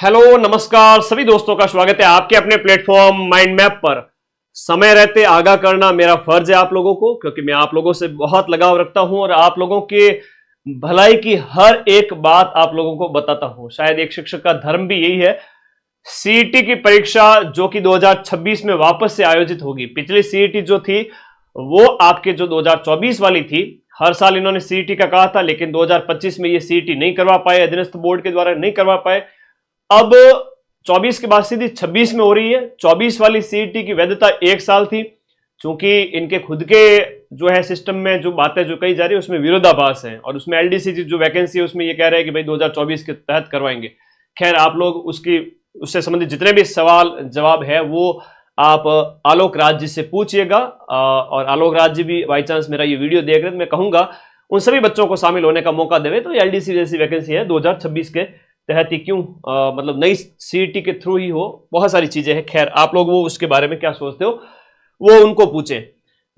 Hello नमस्कार सभी दोस्तों का स्वागत है आपके अपने प्लेटफॉर्म माइंड मैप पर। समय रहते आगाह करना मेरा फर्ज है आप लोगों को, क्योंकि मैं आप लोगों से बहुत लगाव रखता हूं और आप लोगों के भलाई की हर एक बात आप लोगों को बताता हूं। शायद एक शिक्षक का धर्म भी यही है। सीईटी की परीक्षा जो कि 2026 में वापस से आयोजित होगी। पिछली सीईटी जो थी वो आपके जो 2024 वाली थी, हर साल इन्होंने सीईटी का कहा था, लेकिन 2025 में ये सीईटी नहीं करवा पाए, अधीनस्थ बोर्ड के द्वारा नहीं करवा पाए। अब 24 के बाद सीधी 26 में हो रही है। 24 वाली सीईटी की वैधता 1 साल थी, क्योंकि इनके खुद के जो है सिस्टम में जो बातें जो कही जा रही है उसमें विरोधाभास है, और उसमें एलडीसी जो वैकेंसी है उसमें ये कह रहे हैं कि भाई 2024 के तहत करवाएंगे। खैर, आप लोग उससे संबंधित जितने भी सवाल जवाब है वो आप आलोक राज जी से पूछिएगा, और आलोक राज जी भी बाई चांस मेरा ये वीडियो देख रहे हैं तो मैं कहूंगा उन सभी बच्चों को शामिल होने का मौका देवे। तो एलडीसी जैसी वैकेंसी है 2026 के तहत ही क्यों, मतलब नई सीईटी के थ्रू ही हो, बहुत सारी चीजें हैं। खैर, आप लोग वो उसके बारे में क्या सोचते हो वो उनको पूछें।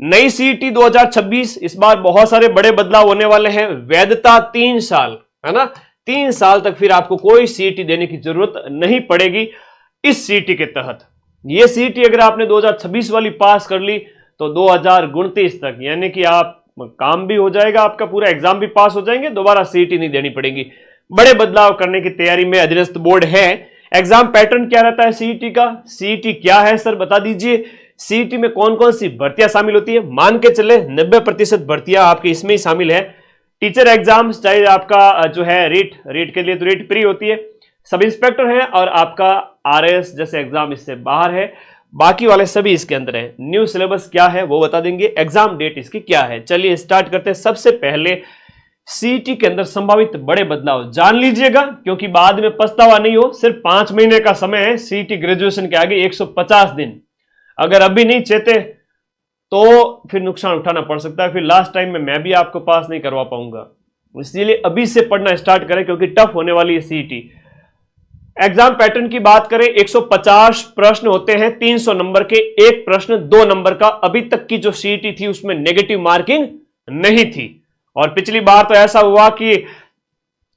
नई सीईटी 2026, इस बार बहुत सारे बड़े बदलाव होने वाले हैं। वैधता 3 साल है ना, 3 साल तक फिर आपको कोई सीईटी देने की जरूरत नहीं पड़ेगी इस सीईटी के तहत। ये सीईटी अगर आपने 2026 वाली पास कर ली तो 2029 तक, यानी कि आप काम भी हो जाएगा, आपका पूरा एग्जाम भी पास हो जाएंगे, दोबारा सीईटी नहीं देनी पड़ेगी। बड़े बदलाव करने की तैयारी में अधीनस्थ बोर्ड है। एग्जाम पैटर्न क्या रहता है सीईटी का? सीईटी क्या है सर बता दीजिए। सीईटी में कौन कौन सी भर्तियां शामिल होती है? मान के चले 90% भर्तियां आपकी इसमें ही शामिल है। टीचर एग्जाम, चाहे आपका जो है रीट के लिए तो रीट प्री होती है, सब इंस्पेक्टर है, और आपका आरएस जैसे एग्जाम इससे बाहर है। बाकी वाले सभी इसके अंदर है। न्यू सिलेबस क्या है वो बता देंगे, एग्जाम डेट इसकी क्या है। चलिए स्टार्ट करते हैं। सबसे पहले सीईटी के अंदर संभावित बड़े बदलाव जान लीजिएगा, क्योंकि बाद में पछतावा नहीं हो। सिर्फ 5 महीने का समय है सीईटी ग्रेजुएशन के आगे, 150 दिन। अगर अभी नहीं चेते तो फिर नुकसान उठाना पड़ सकता है, फिर लास्ट टाइम में मैं भी आपको पास नहीं करवा पाऊंगा। इसलिए अभी से पढ़ना स्टार्ट करें, क्योंकि टफ होने वाली है सीईटी। एग्जाम पैटर्न की बात करें, 150 प्रश्न होते हैं, 300 नंबर के, एक प्रश्न 2 नंबर का। अभी तक की जो सीईटी थी उसमें नेगेटिव मार्किंग नहीं थी, और पिछली बार तो ऐसा हुआ कि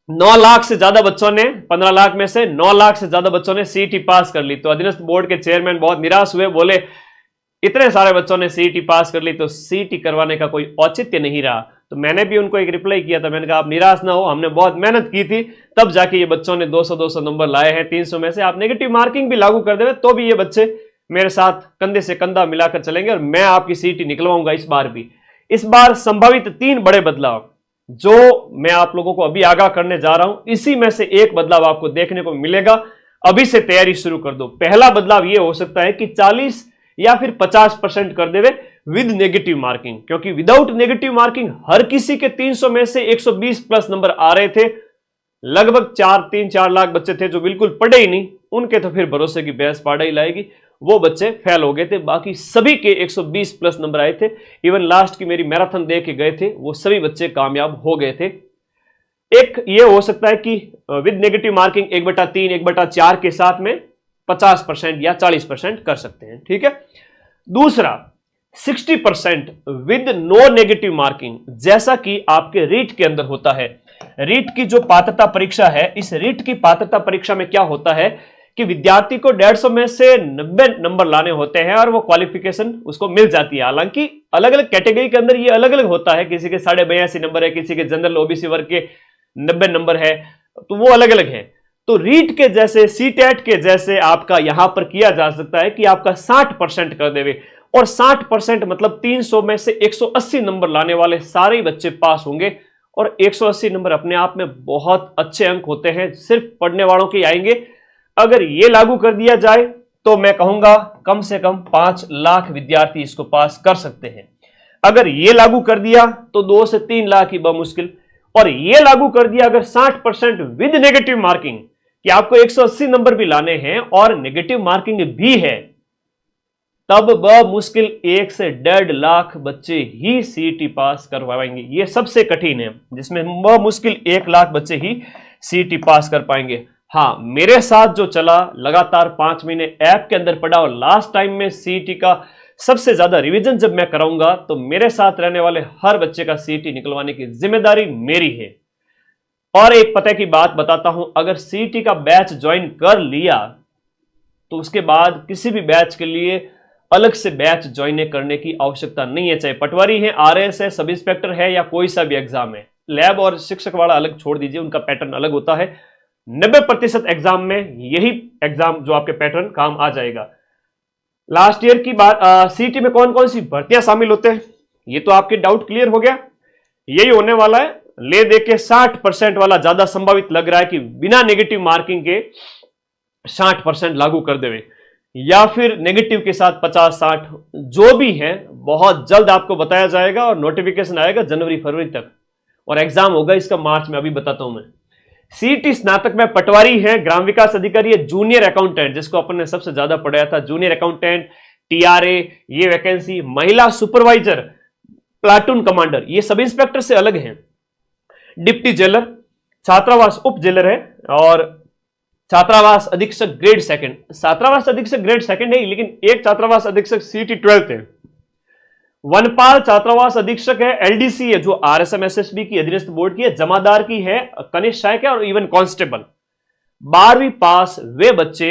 9 लाख से ज्यादा बच्चों ने, 15 लाख में से 9 लाख से ज्यादा बच्चों ने सीईटी पास कर ली। तो अधीनस्थ बोर्ड के चेयरमैन बहुत निराश हुए, बोले इतने सारे बच्चों ने सीईटी पास कर ली तो सीईटी करवाने का कोई औचित्य नहीं रहा। तो मैंने भी उनको एक रिप्लाई किया था, मैंने कहा आप निराश ना हो, हमने बहुत मेहनत की थी, तब जाके ये बच्चों ने 200-200 नंबर लाए हैं। 300 में से आप नेगेटिव मार्किंग भी लागू कर देवे तो भी ये बच्चे मेरे साथ कंधे से कंधा मिलाकर चलेंगे, और मैं आपकी सीईटी निकलवाऊंगा इस बार भी। इस बार संभावित 3 बड़े बदलाव जो मैं आप लोगों को अभी आगाह करने जा रहा हूं, इसी में से एक बदलाव आपको देखने को मिलेगा। अभी से तैयारी शुरू कर दो। पहला बदलाव यह हो सकता है कि 40 या फिर 50% कर देवे विद नेगेटिव मार्किंग, क्योंकि विदाउट नेगेटिव मार्किंग हर किसी के 300 में से 120 प्लस नंबर आ रहे थे। लगभग 3-4 लाख बच्चे थे जो बिल्कुल पढ़े ही नहीं, उनके तो फिर भरोसे की भैंस पाड़ा ही लाएगी, वो बच्चे फेल हो गए थे। बाकी सभी के 120 प्लस नंबर आए थे। इवन लास्ट की मेरी मैराथन देख के गए थे वो सभी बच्चे कामयाब हो गए थे। एक ये हो सकता है कि विद नेगेटिव मार्किंग 1/3, 1/4 के साथ में 50% या 40% कर सकते हैं, ठीक है। दूसरा 60% विद नो नेगेटिव मार्किंग, जैसा कि आपके रीट के अंदर होता है। रीट की जो पात्रता परीक्षा है, इस रीट की पात्रता परीक्षा में क्या होता है कि विद्यार्थी को 150 में से 90 नंबर लाने होते हैं और वो क्वालिफिकेशन उसको मिल जाती है। हालांकि अलग अलग कैटेगरी के अंदर ये अलग अलग होता है, किसी के 82.5 नंबर है, किसी के जनरल ओबीसी वर्ग के 90 नंबर है, तो वो अलग अलग है। तो रीट के जैसे, सीटेट के जैसे आपका यहां पर किया जा सकता है कि आपका 60% कर देवे, और 60% मतलब 300 में से 180 नंबर लाने वाले सारे बच्चे पास होंगे। और 180 नंबर अपने आप में बहुत अच्छे अंक होते हैं, सिर्फ पढ़ने वालों के आएंगे। अगर ये लागू कर दिया जाए तो मैं कहूंगा कम से कम 5 लाख विद्यार्थी इसको पास कर सकते हैं। अगर ये लागू कर दिया तो 2 से 3 लाख ही बमुश्किल। और ये लागू कर दिया अगर 60% विद नेगेटिव मार्किंग, कि आपको 180 नंबर भी लाने हैं और नेगेटिव मार्किंग भी है, तब बमुश्किल 1 से 1.5 लाख बच्चे ही सीईटी पास करवाएंगे। ये सबसे कठिन है, जिसमें बमुश्किल 1 लाख बच्चे ही सीईटी पास कर पाएंगे। हाँ, मेरे साथ जो चला लगातार 5 महीने ऐप के अंदर पढ़ा, और लास्ट टाइम में सीईटी का सबसे ज्यादा रिवीजन जब मैं कराऊंगा तो मेरे साथ रहने वाले हर बच्चे का सीईटी निकलवाने की जिम्मेदारी मेरी है। और एक पता की बात बताता हूं, अगर सीईटी का बैच ज्वाइन कर लिया तो उसके बाद किसी भी बैच के लिए अलग से बैच ज्वाइन करने की आवश्यकता नहीं है, चाहे पटवारी है, आरएस है, सब इंस्पेक्टर है या कोई सा भी एग्जाम है। लैब और शिक्षक वाला अलग छोड़ दीजिए, उनका पैटर्न अलग होता है। 90% एग्जाम में यही एग्जाम जो आपके पैटर्न काम आ जाएगा। लास्ट ईयर की बात, सीईटी में कौन कौन सी भर्तियां शामिल होते हैं, ये तो आपके डाउट क्लियर हो गया। यही होने वाला है, ले दे के 60% वाला ज्यादा संभावित लग रहा है कि बिना नेगेटिव मार्किंग के 60% लागू कर देवे, या फिर नेगेटिव के साथ 50-60, जो भी है बहुत जल्द आपको बताया जाएगा और नोटिफिकेशन आएगा जनवरी फरवरी तक, और एग्जाम होगा इसका मार्च में, अभी बताता हूं मैं। सीईटी स्नातक में पटवारी है, ग्राम विकास अधिकारी है, जूनियर अकाउंटेंट जिसको अपन ने सबसे ज्यादा पढ़ाया था, जूनियर अकाउंटेंट, टीआरए ये वैकेंसी, महिला सुपरवाइजर, प्लाटून कमांडर, ये सब इंस्पेक्टर से अलग हैं, डिप्टी जेलर, छात्रावास उप जेलर है, और छात्रावास अधीक्षक ग्रेड सेकंड। छात्रावास अधीक्षक ग्रेड सेकंड है, लेकिन एक छात्रावास अधीक्षक सीईटी 12th है। वनपाल छात्रावास अधीक्षक है, एलडीसी है जो आरएसएम एसएसबी की अधीनस्थ बोर्ड की है, जमादार की है, कनिष्ठ सहायक है, और इवन कांस्टेबल। 12वीं पास वे बच्चे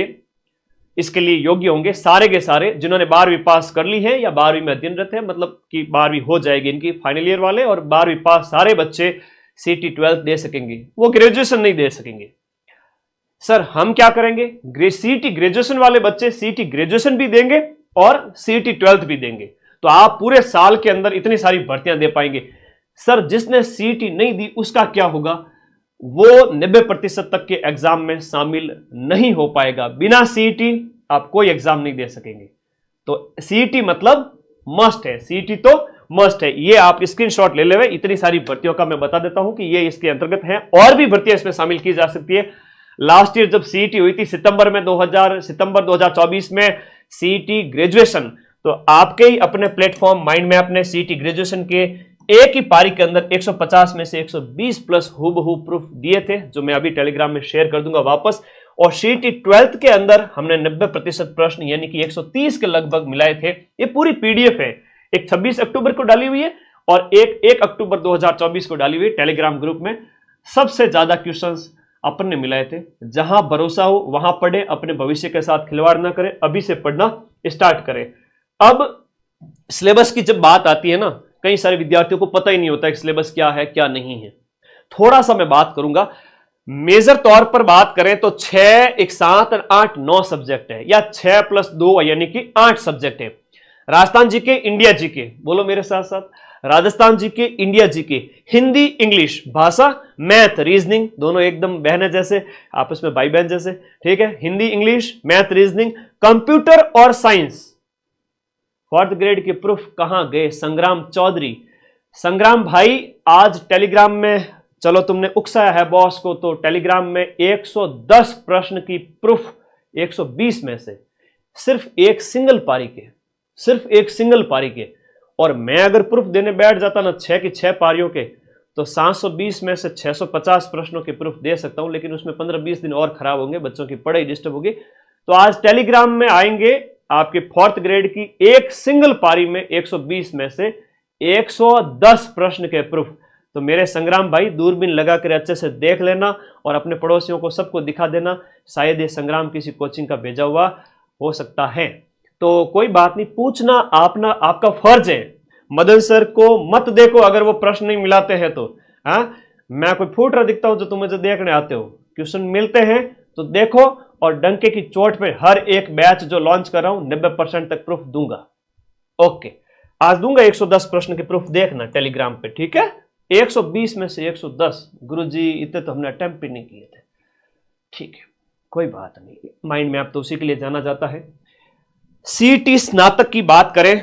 इसके लिए योग्य होंगे, सारे के सारे जिन्होंने 12वीं पास कर ली है या 12वीं में अध्ययनरत है, मतलब कि 12वीं हो जाएगी इनकी फाइनल ईयर वाले, और 12वीं पास सारे बच्चे सीईटी 12th दे सकेंगे, वो ग्रेजुएशन नहीं दे सकेंगे। सर हम क्या करेंगे, सीईटी ग्रेजुएशन वाले बच्चे सीईटी ग्रेजुएशन भी देंगे और सीईटी 12th भी देंगे, तो आप पूरे साल के अंदर इतनी सारी भर्तियां दे पाएंगे। सर जिसने सीईटी नहीं दी उसका क्या होगा, वो 90% तक के एग्जाम में शामिल नहीं हो पाएगा। बिना सीईटी आप कोई एग्जाम नहीं दे सकेंगे। तो सीईटी मतलब मस्ट है, सीईटी तो मस्ट है, ये आप स्क्रीनशॉट ले लेवे। इतनी सारी भर्तियों का मैं बता देता हूं कि ये इसके अंतर्गत है, और भी भर्तियां इसमें शामिल की जा सकती है। लास्ट ईयर जब सीईटी हुई थी सितंबर 2024 में सीईटी ग्रेजुएशन, तो आपके ही अपने प्लेटफॉर्म माइंड मैप ने सीईटी ग्रेजुएशन के एक ही पारी के अंदर 150 में से 120 प्लस हूबहू प्रूफ दिए थे, जो मैं अभी टेलीग्राम में शेयर कर दूंगा वापस। और सीईटी 12th के अंदर हमने 90% प्रश्न यानी कि 130 के लगभग मिलाए थे। ये पूरी पीडीएफ है, एक 26 अक्टूबर को डाली हुई है और एक 1 अक्टूबर 2024 को डाली हुई है टेलीग्राम ग्रुप में। सबसे ज्यादा क्वेश्चंस अपन ने मिलाए थे। जहां भरोसा हो वहां पढ़े, अपने भविष्य के साथ खिलवाड़ ना करें, अभी से पढ़ना स्टार्ट करें। अब सिलेबस की जब बात आती है ना, कई सारे विद्यार्थियों को पता ही नहीं होता कि सिलेबस क्या है क्या नहीं है। थोड़ा सा मैं बात करूंगा, मेजर तौर पर बात करें तो 6, 1, 7 और 8, 9 सब्जेक्ट है, या 6 + 2 यानी कि 8 सब्जेक्ट है। राजस्थान जीके, इंडिया जीके, बोलो मेरे साथ साथ, Rajasthan GK, India GK, Hindi English, भाषा, मैथ, रीजनिंग, दोनों एकदम बहन जैसे, आपस में भाई बहन जैसे, ठीक है। Hindi English, math, reasoning, computer और साइंस। 4th ग्रेड के प्रूफ कहां गए, संग्राम चौधरी। संग्राम भाई आज टेलीग्राम में, चलो तुमने उकसाया है बॉस को, तो टेलीग्राम में 110 प्रश्न की प्रूफ 120 में से सिर्फ एक सिंगल पारी के, सिर्फ एक सिंगल पारी के। और मैं अगर प्रूफ देने बैठ जाता ना 6 की 6 पारियों के, तो 720 में से 650 प्रश्नों के प्रूफ दे सकता हूं, लेकिन उसमें 15-20 दिन और खराब होंगे, बच्चों की पढ़ाई डिस्टर्ब होगी। तो आज टेलीग्राम में आएंगे आपके 4th ग्रेड की एक सिंगल पारी में 120 में से 110 प्रश्न के प्रूफ। तो मेरे संग्राम भाई दूरबीन लगा कर अच्छे से देख लेना और अपने पड़ोसियों को सबको दिखा देना, शायद ये संग्राम किसी कोचिंग का भेजा हुआ हो सकता है। तो कोई बात नहीं, पूछना आपका फर्ज है। मदन सर को मत देखो अगर वो प्रश्न नहीं मिलाते हैं तो। हाँ, मैं कोई फूट रहा दिखता हूं जो तुम्हें जो देखने आते हो, क्वेश्चन मिलते हैं तो देखो, और डंके की चोट पे हर एक बैच जो लॉन्च कर रहा हूं 90% तक प्रूफ दूंगा। ओके, आज दूंगा 110 प्रश्न के प्रूफ, देखना टेलीग्राम पे, ठीक है। 120 में से 110, गुरुजी इतने तो हमने अटेम्प्ट भी नहीं किए थे, ठीक है, कोई बात नहीं। माइंड मैप तो उसी के लिए जाना जाता है। सीईटी स्नातक की बात करें,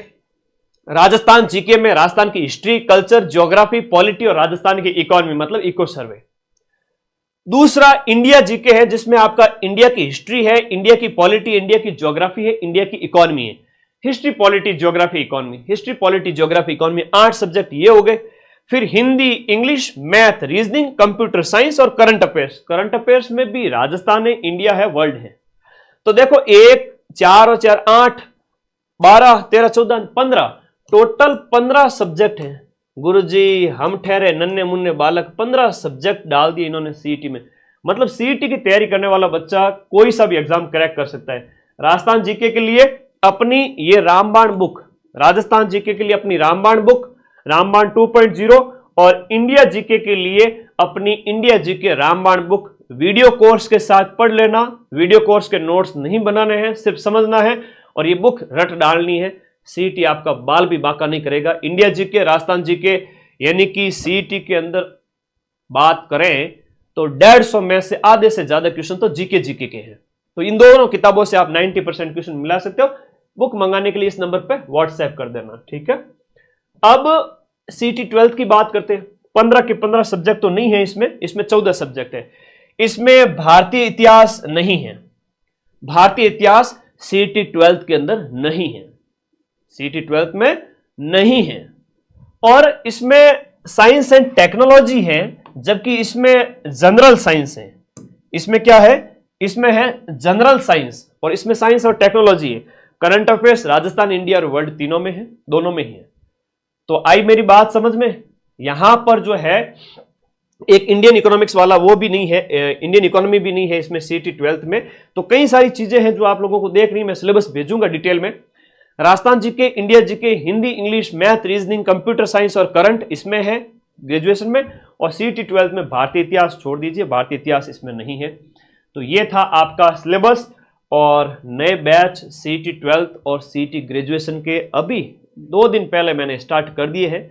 राजस्थान जीके में राजस्थान की हिस्ट्री, कल्चर, ज्योग्राफी, पॉलिटी और राजस्थान की इकोनॉमी मतलब इको सर्वे। दूसरा इंडिया जीके है, जिसमें आपका इंडिया की हिस्ट्री है, इंडिया की पॉलिटी, इंडिया की ज्योग्राफी है, इंडिया की इकोनॉमी है। History, polity, geography, economy, history, polity, geography, economy, 8 subject ये हो गए। फिर Hindi, English, math, reasoning, computer science और करंट अफेयर्स। करंट अफेयर्स में भी राजस्थान है, इंडिया है, वर्ल्ड है। तो देखो 1, 4 और 4, 8, 12, 13, 14, 15, टोटल 15 सब्जेक्ट हैं। गुरुजी हम ठहरे नन्हे मुन्ने बालक, 15 सब्जेक्ट डाल दिए इन्होंने सीईटी में। मतलब सीईटी की तैयारी करने वाला बच्चा कोई सा भी एग्जाम क्रैक कर सकता है। राजस्थान जीके के लिए अपनी ये रामबाण बुक, राजस्थान जीके के लिए अपनी रामबाण बुक, रामबाण 2.0, और इंडिया जीके के लिए अपनी इंडिया जीके रामबाण बुक वीडियो कोर्स के साथ पढ़ लेना। वीडियो कोर्स के नोट्स नहीं बनाने हैं, सिर्फ समझना है और ये बुक रट डालनी है। सीईटी आपका बाल भी बांका नहीं करेगा। इंडिया जीके, राजस्थान जीके, यानी कि सीईटी के अंदर बात करें तो 150 में से आधे से ज्यादा क्वेश्चन तो जीके के हैं। तो इन दोनों किताबों से आप 90% क्वेश्चन मिला सकते हो। बुक मंगाने के लिए इस नंबर पे व्हाट्सएप कर देना, ठीक है। अब सीईटी 12th की बात करते हैं। 15 के 15 सब्जेक्ट तो नहीं है इसमें 14 सब्जेक्ट है। इसमें भारतीय इतिहास नहीं है। भारतीय इतिहास सीईटी 12th के अंदर नहीं है, सीईटी 12th में नहीं है। और इसमें साइंस एंड टेक्नोलॉजी है, जबकि इसमें जनरल साइंस है। इसमें क्या है? इसमें है जनरल साइंस, और इसमें साइंस और टेक्नोलॉजी है। करंट अफेयर्स राजस्थान, इंडिया और वर्ल्ड तीनों में है, दोनों में ही है। तो आई मेरी बात समझ में? यहां पर जो है एक इंडियन इकोनॉमिक्स वाला वो भी नहीं है, इंडियन इकोनॉमी भी नहीं है इसमें सीईटी 12th में। तो कई सारी चीजें हैं जो आप लोगों को देख रही, मैं सिलेबस भेजूंगा डिटेल में। Rajasthan GK, India GK, Hindi, English, math, reasoning, computer science और करंट इसमें है ग्रेजुएशन में। और सीईटी 12th में भारतीय इतिहास छोड़ दीजिए, भारतीय इतिहास इसमें नहीं है। तो ये था आपका सिलेबस। और नए बैच सीईटी 12th और सीईटी ग्रेजुएशन के अभी 2 दिन पहले मैंने स्टार्ट कर दिए हैं।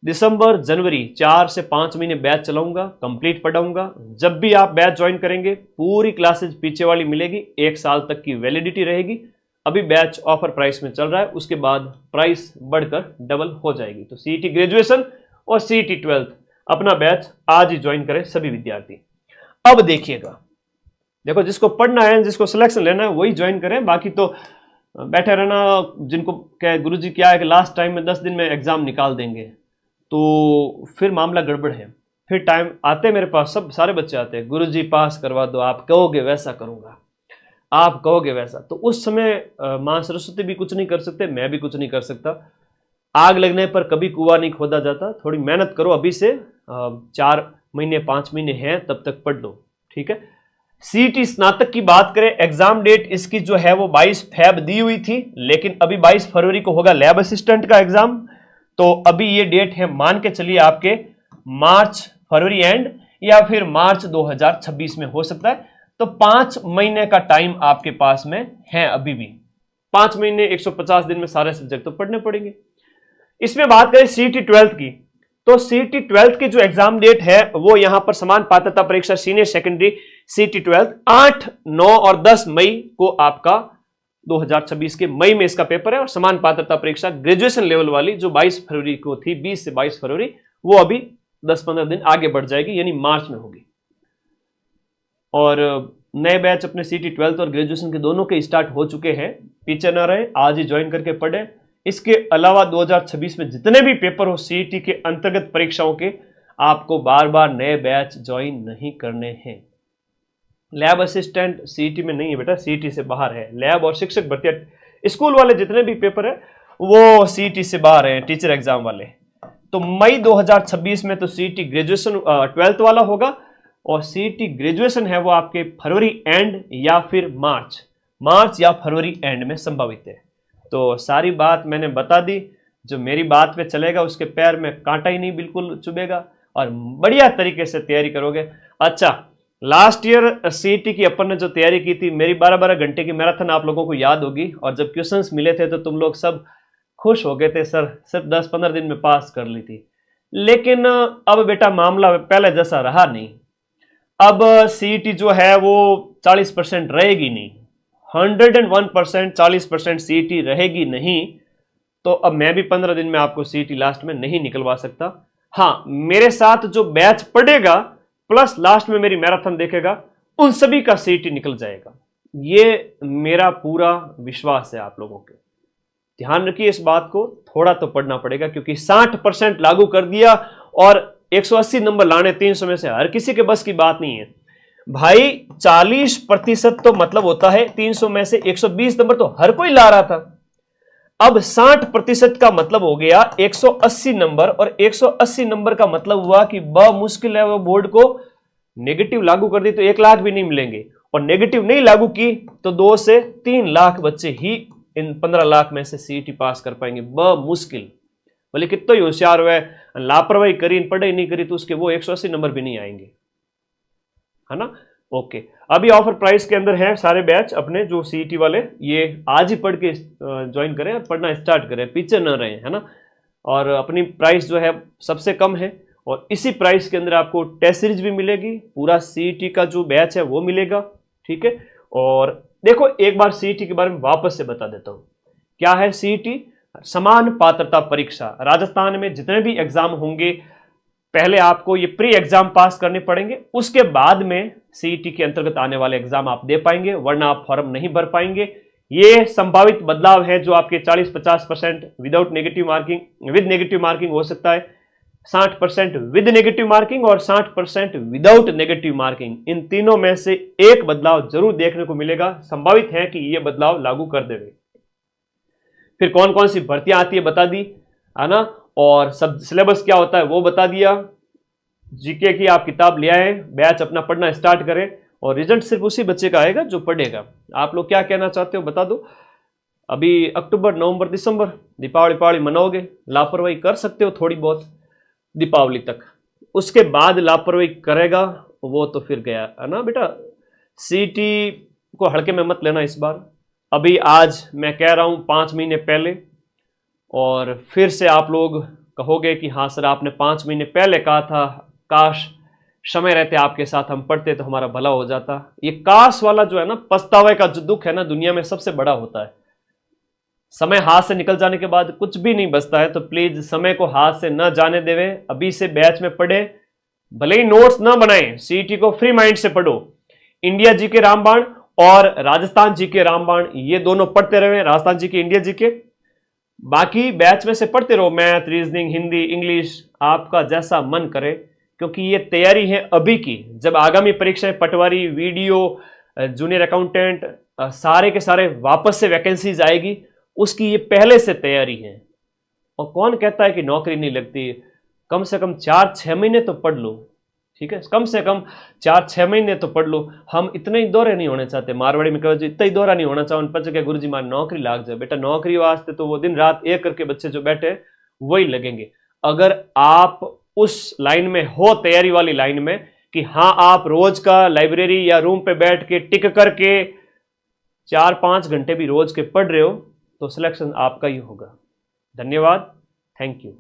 दिसंबर, जनवरी 4 से 5 महीने बैच चलाऊंगा, कंप्लीट पढ़ाऊंगा। जब भी आप बैच ज्वाइन करेंगे पूरी क्लासेज पीछे वाली मिलेगी, 1 साल तक की वैलिडिटी रहेगी। अभी बैच ऑफर प्राइस में चल रहा है, उसके बाद प्राइस बढ़कर डबल हो जाएगी। तो सीईटी ग्रेजुएशन और सीईटी 12th अपना बैच आज ही ज्वाइन करें सभी विद्यार्थी। अब देखिएगा, देखो जिसको पढ़ना है, जिसको सिलेक्शन लेना है वही ज्वाइन करें, बाकी तो बैठे रहना। जिनको क्या है, गुरुजी क्या है कि लास्ट टाइम में 10 दिन में एग्जाम निकाल देंगे, तो फिर मामला गड़बड़ है। फिर टाइम आते मेरे पास, सब सारे बच्चे आते हैं, गुरुजी पास करवा दो, आप कहोगे वैसा करूंगा, आप कहोगे वैसा। तो उस समय मां सरस्वती भी कुछ नहीं कर सकते, मैं भी कुछ नहीं कर सकता। आग लगने पर कभी कुआं नहीं खोदा जाता। थोड़ी मेहनत करो, अभी से 4 महीने 5 महीने हैं, तब तक पढ़ लो, ठीक है। सीईटी स्नातक की बात करें, एग्जाम डेट इसकी जो है वो 22 फेब दी हुई थी, लेकिन अभी 22 फरवरी को होगा लैब असिस्टेंट का एग्जाम। तो अभी ये डेट है, मान के चलिए आपके मार्च फरवरी एंड या फिर मार्च 2026 में हो सकता है। तो 5 महीने का टाइम आपके पास में है अभी भी। 5 महीने 150 दिन में सारे सब्जेक्ट तो पढ़ने पड़ेंगे। इसमें बात करें सीईटी 12th की, तो सीईटी 12th की जो एग्जाम डेट है वो यहां पर समान पात्रता परीक्षा सीनियर सेकेंडरी सीईटी 12th 8, 9 और 10 मई को आपका 2026 के मई में इसका पेपर है। और समान पात्रता परीक्षा ग्रेजुएशन लेवल वाली जो 22 फरवरी को थी, 20 से 22 फरवरी, वो अभी 10-15 दिन आगे बढ़ जाएगी, यानी मार्च में होगी। और नए बैच अपने सीईटी 12th और ग्रेजुएशन के दोनों के स्टार्ट हो चुके हैं, पीछे ना रहे, आज ही ज्वाइन करके पढ़े। इसके अलावा 2026 में जितने भी पेपर हो सीईटी के अंतर्गत परीक्षाओं के, आपको बार बार नए बैच ज्वाइन नहीं करने हैं। लैब असिस्टेंट सीईटी में नहीं है बेटा, सीईटी से बाहर है। लैब और शिक्षक भर्ती स्कूल वाले जितने भी पेपर है वो सीईटी से बाहर है, टीचर एग्जाम वाले। तो मई 2026 में तो सीईटी ग्रेजुएशन 12th वाला होगा, और सीईटी ग्रेजुएशन है वो आपके फरवरी एंड या फिर मार्च या फरवरी एंड में संभावित है। तो सारी बात मैंने बता दी। जो मेरी बात पे चलेगा उसके पैर में कांटा ही नहीं बिल्कुल चुभेगा, और बढ़िया तरीके से तैयारी करोगे। अच्छा, लास्ट ईयर सीईटी की अपन ने जो तैयारी की थी, मेरी 12-12 घंटे की मैराथन आप लोगों को याद होगी। और जब क्वेश्चंस मिले थे तो तुम लोग सब खुश हो गए थे, सर सिर्फ 10-15 दिन में पास कर ली थी। लेकिन अब बेटा मामला पहले जैसा रहा नहीं। अब सीईटी जो है वो 40% रहेगी नहीं, 101% 40% सीईटी रहेगी नहीं। तो अब मैं भी 15 दिन में आपको सीईटी लास्ट में नहीं निकलवा सकता। हाँ, मेरे साथ जो बैच पढ़ेगा प्लस लास्ट में मेरी मैराथन देखेगा, उन सभी का सीईटी निकल जाएगा। ये मेरा पूरा विश्वास है आप लोगों के। ध्यान रखिए इस बात को, थोड़ा तो पढ़ना पड़ेगा, क्योंकि 60% लागू कर दिया और 180 नंबर लाने 300 में से हर किसी के बस की बात नहीं है भाई। 40% तो मतलब होता है 300 में से 120 नंबर तो हर कोई ला रहा था। अब 60% का मतलब हो गया 180 नंबर, और 180 नंबर का मतलब हुआ कि ब मुश्किल है वो बोर्ड को नेगेटिव लागू कर दी तो 1 लाख भी नहीं मिलेंगे, और नेगेटिव नहीं लागू की तो 2 से 3 लाख बच्चे ही इन 15 लाख में से सीईटी पास कर पाएंगे, ब मुश्किल। बोले कितना ही होशियार हुआ, लापरवाही करी, पढ़ाई नहीं करी तो उसके वो 180 नंबर भी नहीं आएंगे, है ना। ओके, अभी ऑफर प्राइस के अंदर है सारे बैच अपने जो सीईटी वाले, ये आज ही पढ़ के ज्वाइन करें और पढ़ना स्टार्ट करें, पीछे न रहें, है ना। और अपनी प्राइस जो है सबसे कम है, और इसी प्राइस के अंदर आपको टेस्ट सीरीज भी मिलेगी, पूरा सीईटी का जो बैच है वो मिलेगा, ठीक है। और देखो एक बार सीईटी के बारे में वापस से बता देता हूं, क्या है सीईटी? समान पात्रता परीक्षा। राजस्थान में जितने भी एग्जाम होंगे पहले आपको ये प्री एग्जाम पास करने पड़ेंगे, उसके बाद में सीईटी के अंतर्गत आने वाले एग्जाम आप दे पाएंगे, वरना आप फॉर्म नहीं भर पाएंगे। ये संभावित बदलाव है जो आपके 40-50% without negative marking, with negative marking हो सकता है, 60% विद नेगेटिव मार्किंग और 60% विदाउट नेगेटिव मार्किंग, इन तीनों में से एक बदलाव जरूर देखने को मिलेगा, संभावित है कि यह बदलाव लागू कर देंगे। फिर कौन कौन सी भर्तियां आती है बता दी, है ना, और सब सिलेबस क्या होता है वो बता दिया। जीके की आप किताब ले आए, बैच अपना पढ़ना स्टार्ट करें, और रिजल्ट सिर्फ उसी बच्चे का आएगा जो पढ़ेगा। आप लोग क्या कहना चाहते हो बता दो। अभी अक्टूबर, नवंबर, दिसंबर दीपावली मनाओगे, लापरवाही कर सकते हो थोड़ी बहुत दीपावली तक, उसके बाद लापरवाही करेगा वो तो फिर गया, है ना बेटा। सीईटी को हल्के में मत लेना इस बार। अभी आज मैं कह रहा हूं 5 महीने पहले, और फिर से आप लोग कहोगे कि हाँ सर आपने 5 महीने पहले कहा था, काश समय रहते आपके साथ हम पढ़ते तो हमारा भला हो जाता। ये काश वाला जो है ना, पछतावे का जो दुख है ना, दुनिया में सबसे बड़ा होता है। समय हाथ से निकल जाने के बाद कुछ भी नहीं बचता है, तो प्लीज समय को हाथ से न जाने देवे, अभी से बैच में पढ़े, भले ही नोट्स ना बनाए, सीईटी को फ्री माइंड से पढ़ो। इंडिया जीके रामबाण और राजस्थान जीके रामबाण ये दोनों पढ़ते रहे, राजस्थान जीके, इंडिया जीके, बाकी बैच में से पढ़ते रहो, मैथ, रीजनिंग, हिंदी, इंग्लिश, आपका जैसा मन करे, क्योंकि ये तैयारी है अभी की। जब आगामी परीक्षाएं, पटवारी, वीडियो, जूनियर अकाउंटेंट, सारे के सारे वापस से वैकेंसीज आएगी, उसकी ये पहले से तैयारी है। और कौन कहता है कि नौकरी नहीं लगती, कम से कम 4-6 महीने तो पढ़ लो, ठीक है, कम से कम 4-6 महीने तो पढ़ लो। हम इतने ही दौरे नहीं होने चाहते, मारवाड़ी में कहो इतना ही दौरा नहीं होना चाहो पच के गुरु जी मान नौकरी लाग जाए। बेटा नौकरी वास्ते तो वो दिन रात एक करके बच्चे जो बैठे वही लगेंगे। अगर आप उस लाइन में हो, तैयारी वाली लाइन में, कि हाँ आप रोज का लाइब्रेरी या रूम पे बैठ के टिक करके 4-5 घंटे भी रोज के पढ़ रहे हो, तो सिलेक्शन आपका ही होगा। धन्यवाद, थैंक यू।